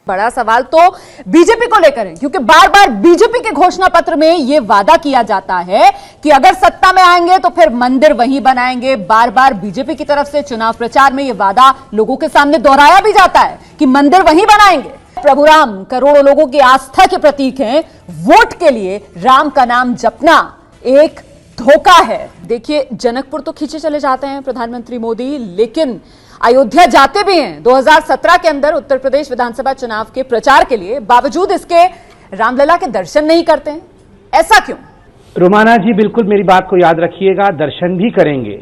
बड़ा सवाल तो बीजेपी को लेकर है, क्योंकि बार बार बीजेपी के घोषणा पत्र में यह वादा किया जाता है कि अगर सत्ता में आएंगे तो फिर मंदिर वहीं बनाएंगे। बार बार बीजेपी की तरफ से चुनाव प्रचार में यह वादा लोगों के सामने दोहराया भी जाता है कि मंदिर वहीं बनाएंगे। प्रभु राम करोड़ों लोगों की आस्था के प्रतीक हैं। वोट के लिए राम का नाम जपना एक धोखा है। देखिए, जनकपुर तो खींचे चले जाते हैं प्रधानमंत्री मोदी, लेकिन अयोध्या जाते भी हैं 2017 के अंदर उत्तर प्रदेश विधानसभा चुनाव के प्रचार के लिए, बावजूद इसके रामलला के दर्शन नहीं करते हैं। ऐसा क्यों? रोमाना जी, बिल्कुल मेरी बात को याद रखिएगा, दर्शन भी करेंगे।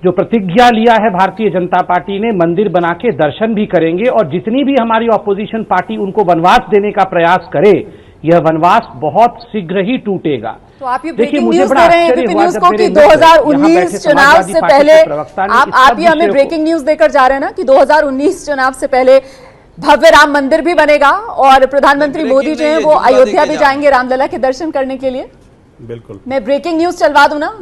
जो प्रतिज्ञा लिया है भारतीय जनता पार्टी ने, मंदिर बना के दर्शन भी करेंगे, और जितनी भी हमारी ऑपोजिशन पार्टी उनको वनवास देने का प्रयास करे, यह वनवास बहुत शीघ्र ही टूटेगा। तो आप ये ब्रेकिंग न्यूज दे रहे हैं एबीपी न्यूज को कि 2019 चुनाव से पहले आप ये हमें ब्रेकिंग न्यूज देकर जा रहे हैं ना कि 2019 चुनाव से पहले भव्य राम मंदिर भी बनेगा और प्रधानमंत्री मोदी जो है वो अयोध्या भी जाएंगे रामलला के दर्शन करने के लिए। बिल्कुल, मैं ब्रेकिंग न्यूज चलवा दूं ना?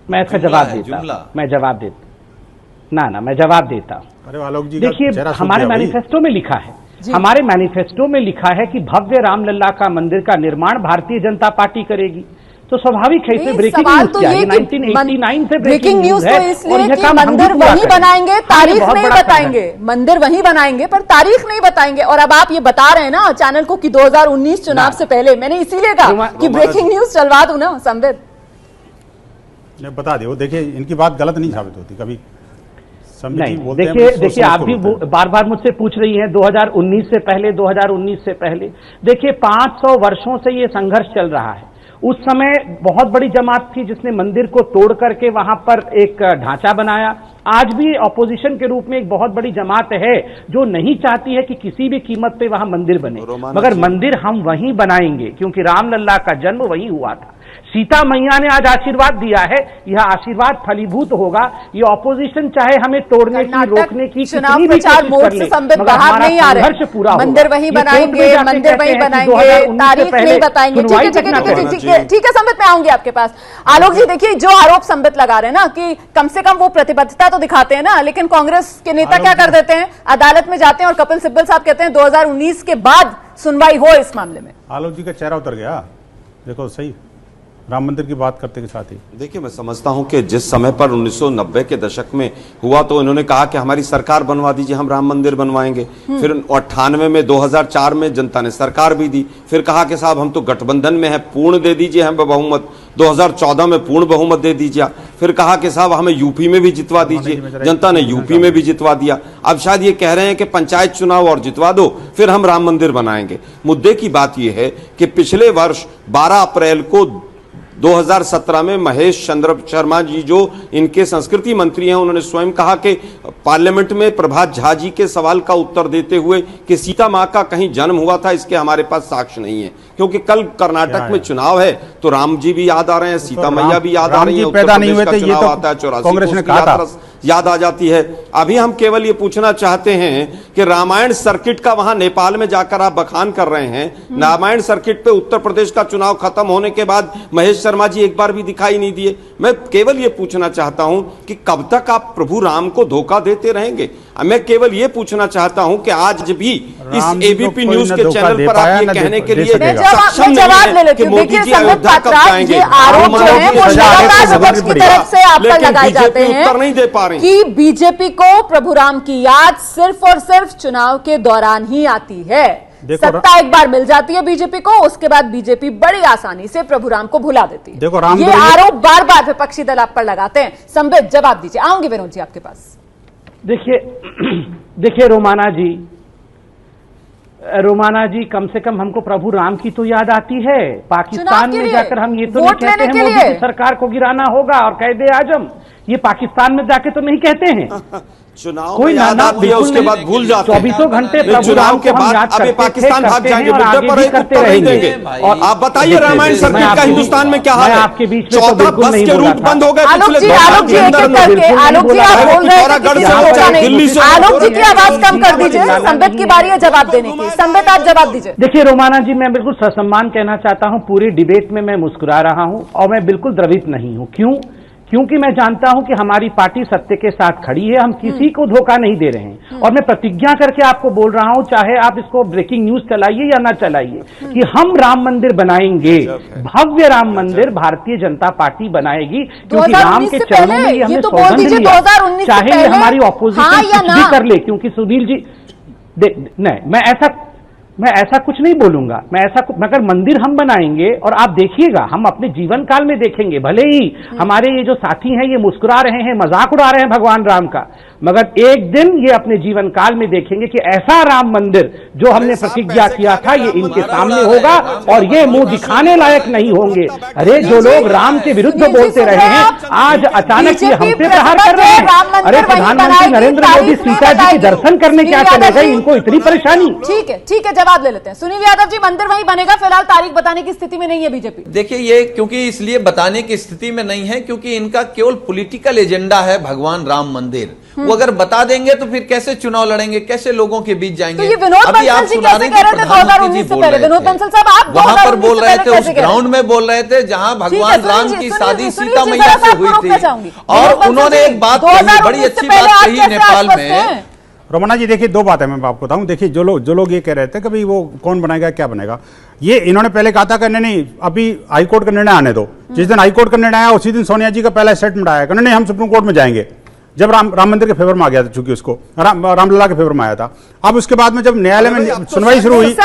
मैं इसका जवाब देता, मैं जवाब देता ना, मैं जवाब देता। अरे आलोक जी, देखिए, हमारे मैनिफेस्टो में लिखा है, हमारे मैनिफेस्टो में लिखा है कि भव्य रामलला का मंदिर का निर्माण भारतीय जनता पार्टी करेगी। तो स्वाभाविक है इसे ब्रेकिंग न्यूज तो किया, 1989 से ब्रेकिंग न्यूज तो इसलिए कि मंदिर वहीं बनाएंगे, तारीख नहीं बताएंगे। मंदिर वहीं बनाएंगे पर तारीख नहीं बताएंगे। और अब आप ये बता रहे हैं ना चैनल को कि 2019 चुनाव से पहले, मैंने इसीलिए कहा कि ब्रेकिंग न्यूज चलवा दूं ना संबित। बता दो, देखिए इनकी बात गलत नहीं साबित होती कभी। नहीं, देखिए आप भी बार बार मुझसे पूछ रही हैं 2019 से पहले, 2019 से पहले। देखिए 500 वर्षों से ये संघर्ष चल रहा है। उस समय बहुत बड़ी जमात थी जिसने मंदिर को तोड़ करके वहां पर एक ढांचा बनाया। आज भी ऑपोजिशन के रूप में एक बहुत बड़ी जमात है जो नहीं चाहती है कि किसी भी कीमत पे वहां मंदिर बने, मगर मंदिर हम वहीं बनाएंगे क्योंकि रामलला का जन्म वहीं हुआ था। सीता मैया ने आज आशीर्वाद दिया है, यह आशीर्वाद फलीभूत होगा। ये ऑपोजिशन चाहे हमें तोड़ने की, रोकने की चुनाव प्रचार मोड से संबित बाहर नहीं आ रहे। मंदिर वहीं बनाएंगे, मंदिर वहीं बनाएंगे, तारीख नहीं बताएंगे। ठीक है संबित, मैं आऊंगी आपके पास। आलोक जी, देखिए जो आरोप संबित लगा रहे हैं ना कि कम से कम वो प्रतिबद्धता तो दिखाते हैं ना, लेकिन कांग्रेस के नेता क्या कर देते हैं, अदालत में जाते हैं और कपिल सिब्बल साहब कहते हैं 2019 के बाद सुनवाई हो इस मामले में। आलोक जी का चेहरा उतर गया, देखो सही राम मंदिर की बात करते के साथ ही। देखिए, मैं समझता हूं कि जिस समय पर 1990 के दशक में हुआ तो इन्होंने कहा कि हमारी सरकार बनवा दीजिए, हम राम मंदिर बनवाएंगे। फिर 98 में, 2004 में जनता ने सरकार भी दी। फिर कहा कि साहब हम तो गठबंधन में है, पूर्ण दे दीजिए हमें बहुमत। 2014 में पूर्ण बहुमत दे दीजिए। फिर कहा कि साहब हमें यूपी में भी जितवा दीजिए, जनता ने यूपी में भी जितवा दिया। अब शायद ये कह रहे हैं कि पंचायत चुनाव और जितवा दो, फिर हम राम मंदिर बनाएंगे। मुद्दे की बात यह है कि पिछले वर्ष 12 अप्रैल को 2017 में महेश चंद्र शर्मा जी जो इनके संस्कृति मंत्री हैं, उन्होंने स्वयं कहा कि पार्लियामेंट में प्रभात झा जी के सवाल का उत्तर देते हुए कि सीता मां का कहीं जन्म हुआ था, इसके हमारे पास साक्ष्य नहीं है। क्योंकि कल कर्नाटक में चुनाव है तो राम जी भी याद आ रहे हैं, सीता मैया भी याद आ रही है, उत्तर प्रदेश का चुनाव आता है, 84 याद आ जाती है। अभी हम केवल ये पूछना चाहते हैं कि रामायण सर्किट का वहां नेपाल में जाकर आप बखान कर रहे हैं। रामायण सर्किट पे उत्तर प्रदेश का चुनाव खत्म होने के बाद महेश शर्मा जी एक बार भी दिखाई नहीं दिए। मैं केवल ये पूछना चाहता हूं कि कब तक आप प्रभु राम को धोखा देते रहेंगे। मैं केवल ये पूछना चाहता हूं कि आज भी इस एबीपी न्यूज के चैनल पर आप ये कहने के लिए सक्षम नहीं है कि मोदी जी अयोध्या कब जाएंगे। आरोप जो है वो लगातार विपक्ष की तरफ से आप पर लगाए जाते हैं, उत्तर नहीं दे पा रहे कि बीजेपी को प्रभु राम की याद सिर्फ और सिर्फ चुनाव के दौरान ही आती है। सत्ता एक बार मिल जाती है बीजेपी को, उसके बाद बीजेपी बड़ी आसानी से प्रभु राम को भुला देती है। ये आरोप बार बार विपक्षी दल आप पर लगाते हैं। संबित, जवाब दीजिए। आऊंगी विनोद जी आपके पास। देखिए रोमाना जी, कम से कम हमको प्रभु राम की तो याद आती है। पाकिस्तान में जाकर हम ये तो नहीं कहते हैं मोदी की सरकार को गिराना होगा और कायदे आजम, ये पाकिस्तान में जाके तो नहीं कहते हैं। चुनाव कोई याद आती है, उसके बाद भूल जाते हैं। 24 घंटे चुनाव के बाद अभी पाकिस्तान भाग जाएंगे, मुद्दे पर एक उत्तर नहीं देंगे। और आप बताइए रामायण सर्किट का हिंदुस्तान में क्या हाल है? आपके बीच 14 बस के रूट बंद हो गए आलोक जी, आलोक जी आप बोल रहे हैं दिल्ली से। आलोक जी की आवाज कम कर दीजिए, संबित की बारी है जवाब देने की। संबित, आप जवाब दीजिए। देखिए रोमाना जी, मैं बिल्कुल ससम्मान कहना चाहता हूं, पूरी डिबेट में मैं मुस्कुरा रहा हूं और मैं बिल्कुल द्रवित नहीं हूं। क्यों? क्योंकि मैं जानता हूं कि हमारी पार्टी सत्य के साथ खड़ी है, हम किसी को धोखा नहीं दे रहे हैं। और मैं प्रतिज्ञा करके आपको बोल रहा हूं, चाहे आप इसको ब्रेकिंग न्यूज चलाइए या ना चलाइए, कि हम राम मंदिर बनाएंगे, भव्य राम मंदिर भारतीय जनता पार्टी बनाएगी, क्योंकि राम के चरणों में ये हमने सौगंध लिया, चाहे ये हमारी ऑपोजिशन कुछ भी कर ले। क्योंकि सुनील जी नहीं, मैं ऐसा कुछ नहीं बोलूंगा, मगर मंदिर हम बनाएंगे और आप देखिएगा, हम अपने जीवन काल में देखेंगे, भले ही हमारे ये जो साथी हैं ये मुस्कुरा रहे हैं, मजाक उड़ा रहे हैं भगवान राम का, मगर एक दिन ये अपने जीवन काल में देखेंगे कि ऐसा राम मंदिर जो हमने प्रतिज्ञा किया था ये इनके सामने होगा और ये मुंह दिखाने लायक नहीं होंगे। अरे जो लोग राम के विरुद्ध बोलते रहे हैं, आज अचानक ये हम पे प्रहार कर रहे हैं। अरे प्रधानमंत्री नरेंद्र मोदी सीता जी के दर्शन करने क्या चले गए, इनको इतनी परेशानी। ठीक है, जवाब ले लेते हैं। सुनील यादव जी, मंदिर वहीं बनेगा, फिलहाल तारीख बताने की स्थिति में नहीं है बीजेपी। देखिए, ये क्योंकि इसलिए बताने की स्थिति में नहीं है क्योंकि इनका केवल पॉलिटिकल एजेंडा है भगवान राम मंदिर। वो अगर बता देंगे तो फिर कैसे चुनाव लड़ेंगे, कैसे लोगों के बीच जाएंगे। तो ये विनोद बंसल जी कैसे कह रहे थे 2019 से पहले? विनोद बंसल साहब, आप वहां पर बोल रहे थे, उस ग्राउंड में बोल रहे थे जहां भगवान राम की शादी सीता मैया से हुई थी। और उन्होंने एक बात कही, बड़ी अच्छी बात कही नेपाल में। रोमाना जी, देखिए दो बात है, मैं आपको बताऊं। देखिए जो लोग ये कह रहे थे कि भाई वो कौन बनाएगा क्या बनेगा, ये इन्होंने पहले कहा था कि नहीं अभी हाईकोर्ट का निर्णय आने दो। जिस दिन हाईकोर्ट का निर्णय आया उसी दिन सोनिया जी का पहला स्टेटमेंट आया कि नहीं हम सुप्रीम कोर्ट में जाएंगे, जब राम मंदिर के फेवर में आ गया था, चूंकि उसको रामलला के फेवर में आया था। अब उसके बाद में जब न्यायालय में सुनवाई शुरू हुई,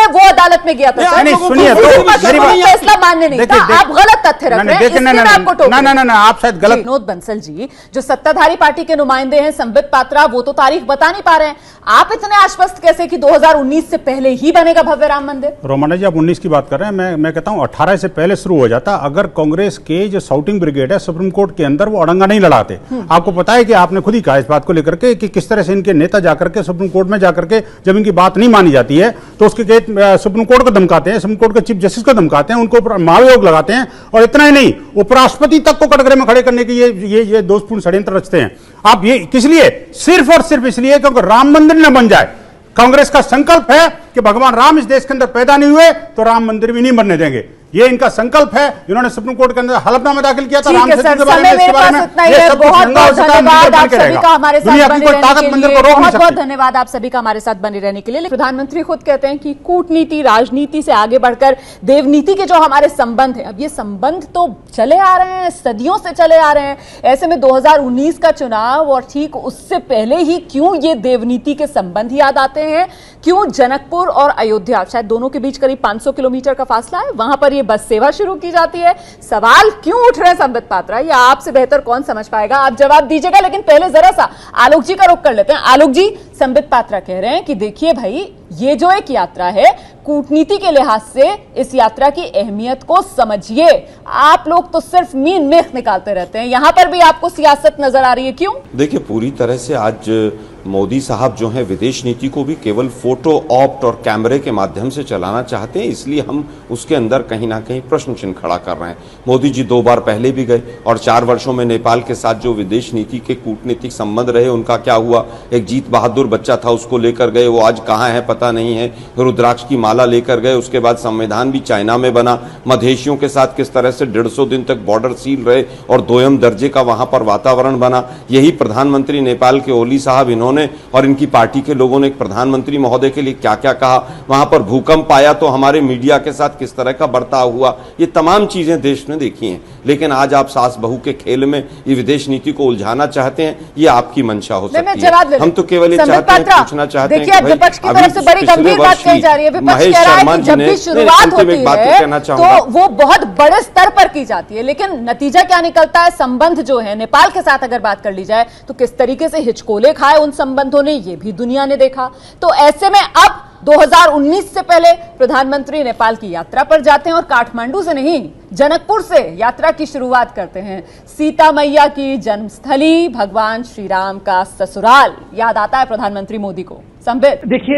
वो अदालत में गया था। नहीं सुनिए, फैसला मानने नहीं था, आप गलत तथ्य रख रहे हैं। ना आप शायद गलत। विनोद बंसल जी जो सत्ताधारी पार्टी के नुमाइंदे हैं, संबित पात्रा, वो तो तारीख बता नहीं पा रहे हैं। आप इतने आश्वस्त कैसे कि 2019 से पहले ही बनेगा भव्य राम मंदिर? रोमाना जी, आप 19 की बात कर रहे हैं, मैं कहता हूं 18 से पहले शुरू हो जाता। अगर कांग्रेस के जो साउटिंग ब्रिगेड है सुप्रीम कोर्ट के अंदर, वो अड़ंगा नहीं लड़ाते। आपको पता है कि आपने खुद ही कहा इस बात को लेकर के कि किस तरह से इनके नेता जाकर के सुप्रीम कोर्ट में जाकर के जब इनकी बात नहीं मानी जाती है तो उसके सुप्रीम कोर्ट को धमकाते हैं, सुप्रीम कोर्ट के चीफ जस्टिस को धमकाते हैं, उनको महाभियोग लगाते हैं। और इतना ही नहीं, उपराष्ट्रपति तक को कटघरे में खड़े करने की ये दोषपूर्ण षड्यंत्र रचते हैं। आप ये किस लिए? सिर्फ और सिर्फ इसलिए क्योंकि राम मंदिर न बन जाए। कांग्रेस का संकल्प है कि भगवान राम इस देश के अंदर पैदा नहीं हुए तो राम मंदिर भी नहीं बनने देंगे। ये इनका संकल्प है। इन्होंने सुप्रीम कोर्ट के अंदर हलफनामा दाखिल किया था राम सेतु के बारे में, इसके बारे में। ये सब कुछ नंगा हो चुका है, धन्यवाद आप सभी का हमारे साथ दुनिया की बने कोई रहने ताकत के मंदिर लिए। को रोक नहीं बहुत बहुत सकती। धन्यवाद आप सभी का हमारे साथ बने रहने के लिए। प्रधानमंत्री खुद कहते हैं कि कूटनीति, राजनीति से आगे बढ़कर देवनीति के जो हमारे संबंध है, अब ये संबंध तो चले आ रहे हैं, सदियों से चले आ रहे हैं। ऐसे में 2019 का चुनाव और ठीक उससे पहले ही क्यों ये देवनीति के संबंध याद आते हैं? क्यों जनकपुर और अयोध्या, शायद दोनों के बीच करीब 500 किलोमीटर का फासला है, वहां पर ये बस सेवा शुरू की जाती है? सवाल क्यों उठ रहे हैं संबित पात्रा, ये आपसे बेहतर कौन समझ पाएगा, आप जवाब दीजिएगा। लेकिन पहले जरा सा आलोक जी का रुख कर लेते हैं। आलोक जी, संबित पात्रा कह रहे हैं कि देखिए भाई, ये जो एक यात्रा है, कूटनीति के लिहाज से इस यात्रा की अहमियत को समझिए। आप लोग तो सिर्फ मीन मेख निकालते रहते हैं, यहां पर भी आपको सियासत नजर आ रही है, क्यों? देखिए, पूरी तरह से आज मोदी साहब जो हैं विदेश नीति को भी केवल फोटो ऑप्ट और कैमरे के माध्यम से चलाना चाहते हैं, इसलिए हम उसके अंदर कहीं ना कहीं प्रश्न चिन्ह खड़ा कर रहे हैं। मोदी जी 2 बार पहले भी गए और 4 वर्षों में नेपाल के साथ जो विदेश नीति के कूटनीतिक संबंध रहे उनका क्या हुआ? एक जीत बहादुर बच्चा था, उसको लेकर गए, वो आज कहाँ है पता नहीं है। रुद्राक्ष की माला लेकर गए, उसके बाद संविधान भी चाइना में बना। मधेशियों के साथ किस तरह से 150 दिन तक बॉर्डर सील रहे और 2म दर्जे का वहां पर वातावरण बना। यही प्रधानमंत्री नेपाल के ओली साहब, इन्होंने और इनकी पार्टी के लोगों ने एक प्रधानमंत्री महोदय के लिए क्या क्या कहा। वहां पर भूकंप आया तो हमारे मीडिया के साथ किस तरह का बर्ताव हुआ, ये तमाम चीजें देश ने देखी हैं। लेकिन आज आप सास बहू के खेल में ये विदेश नीति को उलझाना चाहते हैं, ये आपकी मंशा हो सकती है। हम तो केवल ये चाहते हैं, पूछना चाहते हैं कि विपक्ष की तरफ से बड़ी गंभीर बात कही जा रही है। विपक्ष कह रहा है कि जब भी शुरुआत होती है तो वो बहुत बड़े स्तर पर की जाती है, लेकिन नतीजा क्या निकलता है? संबंध जो है नेपाल के साथ अगर बात कर ली जाए तो किस तरीके से हिचकोले खाए उन संबंधों ने, ये भी दुनिया ने देखा। तो ऐसे में अब 2019 से पहले प्रधानमंत्री नेपाल की यात्रा पर जाते हैं और काठमांडू से नहीं, जनकपुर से यात्रा की शुरुआत करते हैं। सीता मैया की जन्मस्थली, भगवान श्री राम का ससुराल याद आता है प्रधानमंत्री मोदी को। संबित, देखिए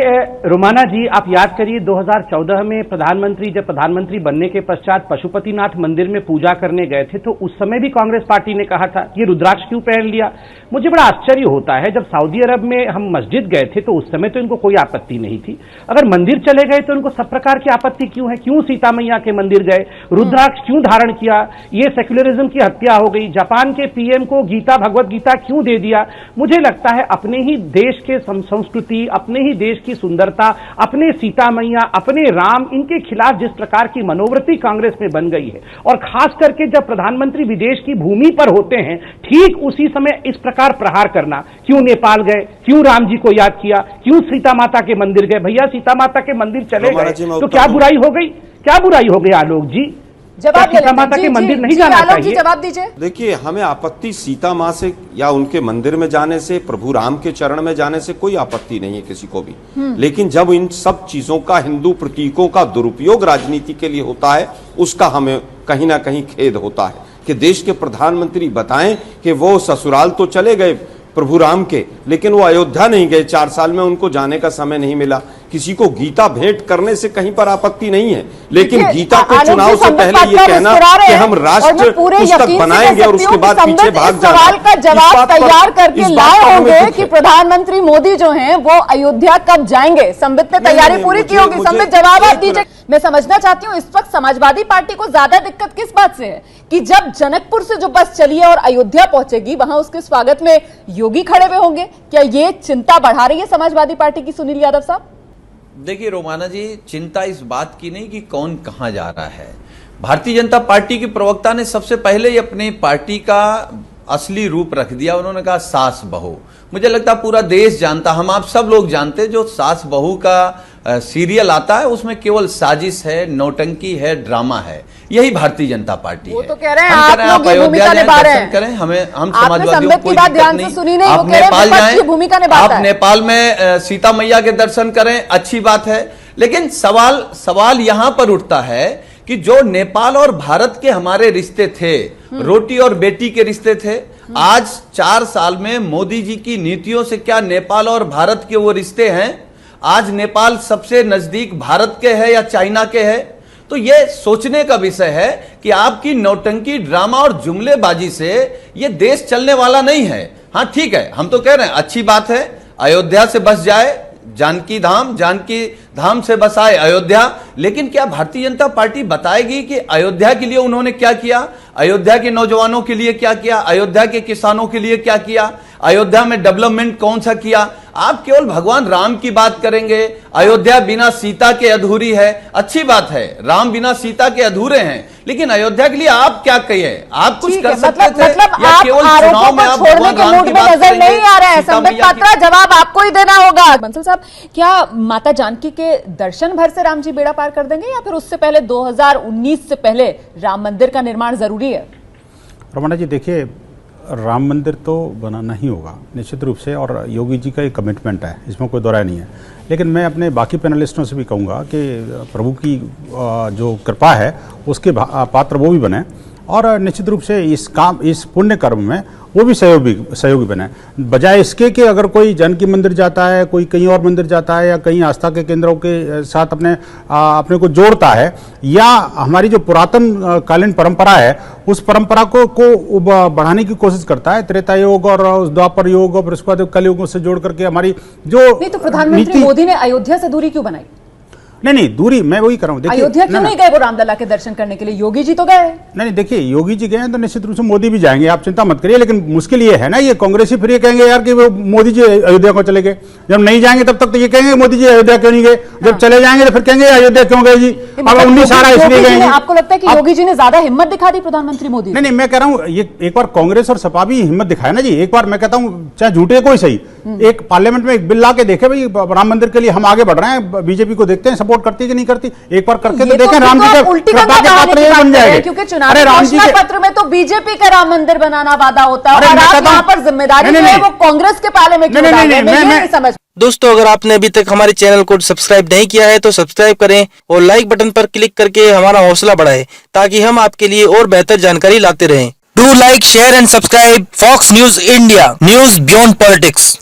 रोमाना जी, आप याद करिए 2014 में प्रधानमंत्री जब प्रधानमंत्री बनने के पश्चात पशुपतिनाथ मंदिर में पूजा करने गए थे, तो उस समय भी कांग्रेस पार्टी ने कहा था ये रुद्राक्ष क्यों पहन लिया। मुझे बड़ा आश्चर्य होता है, जब सऊदी अरब में हम मस्जिद गए थे तो उस समय तो इनको कोई आपत्ति नहीं थी, अगर मंदिर चले गए तो इनको सब प्रकार की आपत्ति क्यों है। क्यों सीता मैया के मंदिर गए, रुद्राक्ष क्यों धारण किया, ये सेक्युलरिज्म की हत्या हो गई। जापान के पीएम को गीता, भगवत गीता क्यों दे दिया। मुझे लगता है अपने ही देश के संस्कृति, अपने ही देश की सुंदरता, अपने सीता मैया, अपने राम, इनके खिलाफ जिस प्रकार की मनोवृत्ति कांग्रेस में बन गई है, और खास करके जब प्रधानमंत्री विदेश की भूमि पर होते हैं, ठीक उसी समय इस प्रकार प्रहार करना। क्यों नेपाल गए, क्यों राम जी को याद किया, क्यों सीता माता के मंदिर गए। भैया सीता माता के मंदिर चले गए तो क्या बुराई हो गई, क्या बुराई हो गई। आलोक जी, जवाब सीता माता के मंदिर नहीं जाना चाहिए। जवाब दीजिए। देखिए, हमें आपत्ति सीता माँ से या उनके मंदिर में जाने से, प्रभु राम के चरण में जाने से कोई आपत्ति नहीं है किसी को भी। लेकिन जब इन सब चीजों का, हिंदू प्रतीकों का दुरुपयोग राजनीति के लिए होता है, उसका हमें कहीं ना कहीं खेद होता है कि देश के प्रधानमंत्री बताएं कि वो ससुराल तो चले गए प्रभु राम के, लेकिन वो अयोध्या नहीं गए। 4 साल में उनको जाने का समय नहीं मिला। किसी को गीता भेंट करने से कहीं पर आपत्ति नहीं है, लेकिन गीता को चुनाव से पहले ये कहना कि हम राष्ट्र पुस्तक बनाएंगे और उसके बाद पीछे भाग जाना, सवाल का जवाब तैयार करके लाए होंगे कि प्रधानमंत्री मोदी जो हैं वो अयोध्या कब जाएंगे। संबित ने तैयारी पूरी की होगी। संबित, जवाब आप दीजिए। मैं समझना चाहती हूँ इस वक्त समाजवादी पार्टी को ज्यादा दिक्कत किस बात से है कि जब जनकपुर से जो बस चली है और अयोध्या पहुंचेगी, वहां उसके स्वागत में योगी खड़े हुए होंगे। क्या ये चिंता बढ़ा रही है समाजवादी पार्टी की, सुनील यादव साहब? देखिए रोमाना जी, चिंता इस बात की नहीं कि कौन कहां जा रहा है। भारतीय जनता पार्टी के प्रवक्ता ने सबसे पहले ही अपनी पार्टी का असली रूप रख दिया। उन्होंने कहा सास बहू। मुझे लगता पूरा देश जानता, हम आप सब लोग जानते, जो सास बहू का सीरियल आता है उसमें केवल साजिश है, नौटंकी है, ड्रामा है। यही भारतीय जनता पार्टी है। वो तो कह रहे हैं आप लोग ये भूमिका निभा रहे हैं। करें, हम आपने समाजवादियों को कोई दिक्कत नहीं। आप नेपाल जाएं, आप नेपाल में सीता मैया के दर्शन करें, अच्छी बात है। लेकिन सवाल यहां पर उठता है कि जो नेपाल और भारत के हमारे रिश्ते थे, रोटी और बेटी के रिश्ते थे, आज 4 साल में मोदी जी की नीतियों से क्या नेपाल और भारत के वो रिश्ते हैं? आज नेपाल सबसे नजदीक भारत के है या चाइना के है? तो ये सोचने का विषय है कि आपकी नौटंकी, ड्रामा और जुमलेबाजी से ये देश चलने वाला नहीं है। हाँ ठीक है, हम तो कह रहे हैं अच्छी बात है, अयोध्या से बस जाए जानकी धाम से बस आए अयोध्या। लेकिन क्या भारतीय जनता पार्टी बताएगी कि अयोध्या के लिए उन्होंने क्या किया, अयोध्या के नौजवानों के लिए क्या किया, अयोध्या के किसानों के लिए क्या किया, अयोध्या में डेवलपमेंट कौन सा किया? आप केवल भगवान राम की बात करेंगे। अयोध्या बिना सीता के अधूरी है, अच्छी बात है, राम बिना सीता के अधूरे हैं, लेकिन अयोध्या के लिए आप क्या कहिए? आप कुछ कर सकते थे या केवल चुनाव में आप भगवान राम की बात नजर नहीं आ रहा है? संबित पात्रा, जवाब आपको ही देना होगा। बंसल साहब, क्या माता जानकी के दर्शन भर से राम जी बेड़ा पार कर देंगे या फिर उससे पहले 2019 से पहले राम मंदिर का निर्माण जरूरी है? रमणा जी, देखिए, राम मंदिर तो बनाना ही होगा निश्चित रूप से, और योगी जी का एक कमिटमेंट है, इसमें कोई दो राय नहीं है। लेकिन मैं अपने बाकी पैनलिस्टों से भी कहूँगा कि प्रभु की जो कृपा है उसके पात्र वो भी बने, और निश्चित रूप से इस पुण्य कर्म में वो भी सहयोगी बने। बजाय इसके कि अगर कोई जानकी मंदिर जाता है, कोई कहीं और मंदिर जाता है, या कहीं आस्था के केंद्रों के साथ अपने को जोड़ता है, या हमारी जो पुरातन कालीन परंपरा है उस परंपरा को बढ़ाने की कोशिश करता है, त्रेता योग और द्वापर योग और उसके बाद कलयुगों से जोड़ करके हमारी जो नहीं। तो प्रधानमंत्री मोदी ने अयोध्या से दूरी क्यों बनाई? नहीं, दूरी मैं वही कर रहा हूँ। अयोध्या क्यों नहीं गए वो रामलला के दर्शन करने के लिए? योगी जी तो गए। नहीं, देखिए, योगी जी गए हैं तो निश्चित रूप से मोदी भी जाएंगे, आप चिंता मत करिए। लेकिन मुश्किल ये है ना, ये कांग्रेस ही फिर ये कहेंगे यार कि वो मोदी जी अयोध्या को चले गए। जब नहीं जाएंगे तब तक तो ये कहेंगे मोदी जी अयोध्या क्यों नहीं गए, जब चले जाएंगे तो फिर कहेंगे अयोध्या क्यों गए जी, अब 19 आ रहा इसलिए गए। आपको लगता है कि योगी जी ने ज्यादा हिम्मत दिखा दी प्रधानमंत्री मोदी? नहीं, मैं कह रहा हूँ ये एक बार कांग्रेस और सपा भी हिम्मत दिखाए ना जी। एक बार मैं कहता हूँ चाहे झूठे कोई सही, एक पार्लियामेंट में एक बिल ला के देखे भाई राम मंदिर के लिए हम आगे बढ़ रहे हैं, बीजेपी को देखते हैं सपोर्ट करती है कि नहीं करती, एक बार करके तो देखें। राम जी के कृपा के पात्र बन जाएंगे, क्योंकि चुनाव घोषणा पत्र में तो बीजेपी का राम मंदिर बनाना वादा होता है, और आप यहाँ पर जिम्मेदारी जो है वो कांग्रेस के पाले में क्यों डाल रहे हैं? मैं नहीं समझ। दोस्तों, अगर आपने अभी तक हमारे चैनल को सब्सक्राइब नहीं किया है तो सब्सक्राइब करें और लाइक बटन पर क्लिक करके हमारा हौसला बढ़ाएं, ताकि हम आपके लिए और बेहतर जानकारी लाते रहें। Do like, share and subscribe Fox News India, news beyond politics.